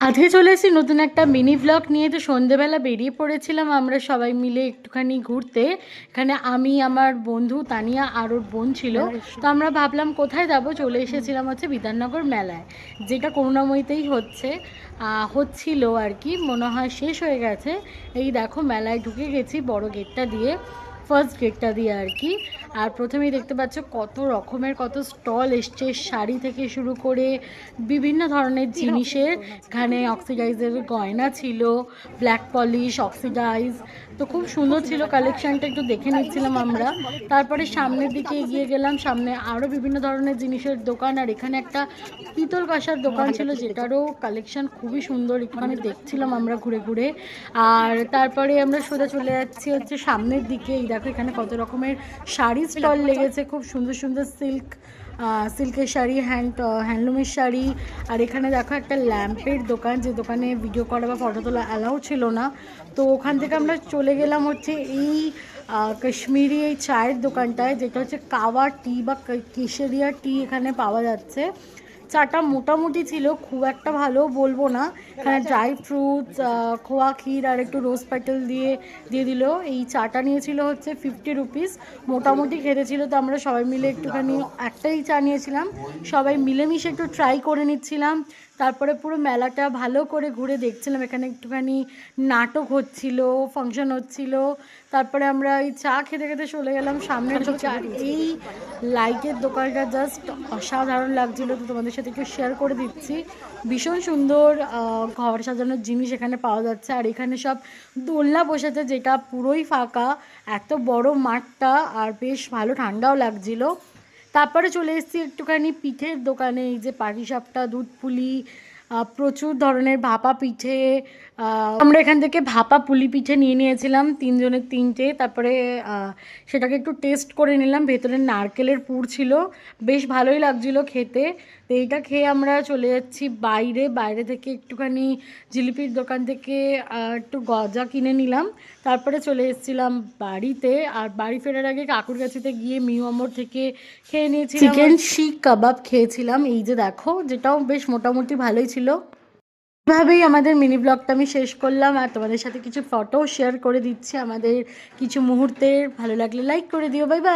আজকে চলে এসেছি নতুন একটা মিনি ব্লগ নিয়ে। তো সন্ধেবেলা বেরিয়ে পড়েছিলাম আমরা সবাই মিলে একটুখানি ঘুরতে। এখানে আমি, আমার বন্ধু তানিয়া আর ওর বোন ছিল। তো আমরা ভাবলাম কোথায় যাব, চলে এসেছিলাম হচ্ছে বিধাননগর মেলায়, যেটা করুণাময়ীতেই হচ্ছিল আর কি, মনে হয় শেষ হয়ে গেছে। এই দেখো মেলায় ঢুকে গেছি বড় গেটটা দিয়ে, ফার্স্ট গেটটা দিয়ে আর কি। আর প্রথমেই দেখতে পাচ্ছ কত রকমের কত স্টল এসছে, শাড়ি থেকে শুরু করে বিভিন্ন ধরনের জিনিসের। এখানে অক্সিডাইজের গয়না ছিল, ব্ল্যাক পলিশ, অক্সিডাইজ। তো খুব সুন্দর ছিল কালেকশানটা, একটু দেখে নিচ্ছিলাম আমরা। তারপরে সামনের দিকে এগিয়ে গেলাম, সামনে আরও বিভিন্ন ধরনের জিনিসের দোকান। আর এখানে একটা পিতল কাঁসার দোকান ছিল, যেটারও কালেকশান খুবই সুন্দর, এখানে দেখছিলাম আমরা ঘুরে ঘুরে। আর তারপরে আমরা সোজা চলে যাচ্ছি হচ্ছে সামনের দিকে। এই দেখো এখানে কত রকমের শাড়ি স্টল লেগেছে, খুব সুন্দর সুন্দর সিল্কের শাড়ি, হ্যান্ডলুমের শাড়ি। আর এখানে দেখো একটা ল্যাম্পের দোকান, যে দোকানে ভিডিও করা বা ফটো তোলা অ্যালাউ ছিল না। তো ওখান থেকে আমরা চলে গেলাম হচ্ছে এই কাশ্মীরি এই চায়ের দোকানটায়, যেটা হচ্ছে কাওয়া টি বা কেশরিয়া টি এখানে পাওয়া যাচ্ছে। চাটা মোটামুটি ছিল, খুব একটা ভালো বলবো না। এখানে ড্রাই ফ্রুটস, খোয়া ক্ষীর আর একটু রোজ প্যাটেল দিয়ে দিল। এই চাটা নিয়েছিল হচ্ছে 50 রুপিস, মোটামুটি খেতে ছিল। তো আমরা সবাই মিলে একটুখানি একটাই চা নিয়েছিলাম, সবাই মিলেমিশে একটু ট্রাই করে নিচ্ছিলাম। তারপরে পুরো মেলাটা ভালো করে ঘুরে দেখছিলাম। এখানে একটুখানি নাটক হচ্ছিল, ফাংশন হচ্ছিল। তারপরে আমরা এই চা খেতে খেতে চলে গেলাম সামনের দিকে। আর এই লাইটের দোকানটা জাস্ট অসাধারণ লাগছিল, তো তোমাদের সাথে একটু শেয়ার করে দিচ্ছি। ভীষণ সুন্দর ঘর সাজানোর জিনিস এখানে পাওয়া যাচ্ছে। আর এখানে সব দোলনা বসেছে, যেটা পুরোই ফাঁকা, এত বড় মাঠটা, আর বেশ ভালো ঠান্ডাও লাগছিল। তারপরে চলে এসেছি একটুখানি পিঠের দোকানে। এই যে পাটিসাপটা, দুধ পুলি, প্রচুর ধরনের ভাপা পিঠে। আমরা এখান থেকে ভাপা পুলি পিঠে নিয়ে নিয়েছিলাম, তিনজনের তিনটে। তারপরে সেটাকে একটু টেস্ট করে নিলাম, ভেতরে নারকেলের পুর ছিল, বেশ ভালোই লাগছিল খেতে। তো এইটা খেয়ে আমরা চলে যাচ্ছি বাইরে থেকে একটুখানি জিলিপির দোকান থেকে একটু গজা কিনে নিলাম। তারপরে চলে এসেছিলাম বাড়িতে। আর বাড়ি ফেরার আগে কাকুর কাছেতে গিয়ে মিউ আমর থেকে খেয়ে নিয়েছিলাম চিকেন শিক কাবাব খেয়েছিলাম, এই যে দেখো, যেটাও বেশ মোটামুটি ভালোই ছিল। এভাবেই আমাদের মিনি ব্লগটা আমি শেষ করলাম, আর তোমাদের সাথে কিছু ফটো শেয়ার করে দিচ্ছি আমাদের কিছু মুহূর্তের। ভালো লাগলে লাইক করে দিও। Bye bye.